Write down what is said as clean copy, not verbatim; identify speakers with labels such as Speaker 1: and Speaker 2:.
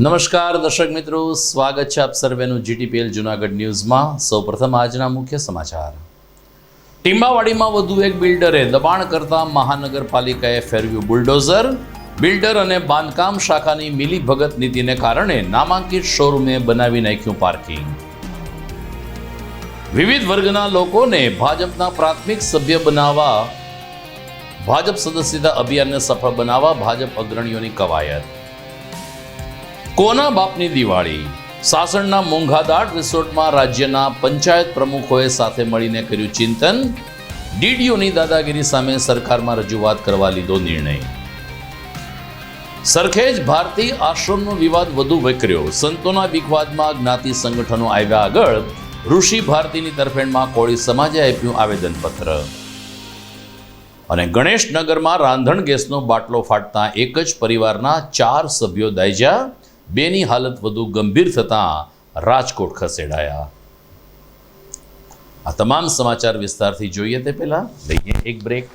Speaker 1: નમસ્કાર દર્શક મિત્રો, સ્વાગત છે આપ સર્વેનું જીટીપીએલ જૂનાગઢ ન્યૂઝમાં। સૌપ્રથમ આજના મુખ્ય સમાચાર। ટીંબાવાડીમાં વધુ એક બિલ્ડરે દબાણ કરતા મહાનગરપાલિકાએ ફેરવ્યું બુલડોઝર। બિલ્ડર અને બાંધકામ શાખાની મિલીભગત નીતિને કારણે નામાંકિત શોરૂમે બનાવી નાખ્યું પાર્કિંગ। વિવિધ વર્ગના લોકોને ભાજપના પ્રાથમિક સભ્ય બનાવવા ભાજપ સદસ્યતા અભિયાનને સફળ બનાવવા ભાજપ અગ્રણીઓની કવાયત। કોના બાપની દિવાળી? સાસણના મોંઘાદાટ રિસોર્ટમાં રાજ્યના પંચાયત પ્રમુખોએ સાથે મળીને કર્યું ચિંતન। ડીડીઓની દાદાગીરી સામે સરકારમાં રજૂઆત કરવા લીધો નિર્ણય। સરખેજ ભારતી આશ્રમનો વિવાદ વધુ વકર્યો। સંતોના વિવાદમાં જ્ઞાતિ સંગઠનો આવ્યા આગળ। ઋષિ ભારતીની તરફેણમાં કોળી સમાજે આપ્યું આવેદનપત્ર। અને ગણેશનગરમાં રાંધણ ગેસનો બાટલો ફાટતા એક જ પરિવારના 4 સભ્યો દાઝ્યા। બેની હાલત વધુ ગંભીર થતાં રાજકોટ ખસેડાયા। આ તમામ સમાચાર વિસ્તારથી જોઈએ તે પહેલા લઈએ એક બ્રેક।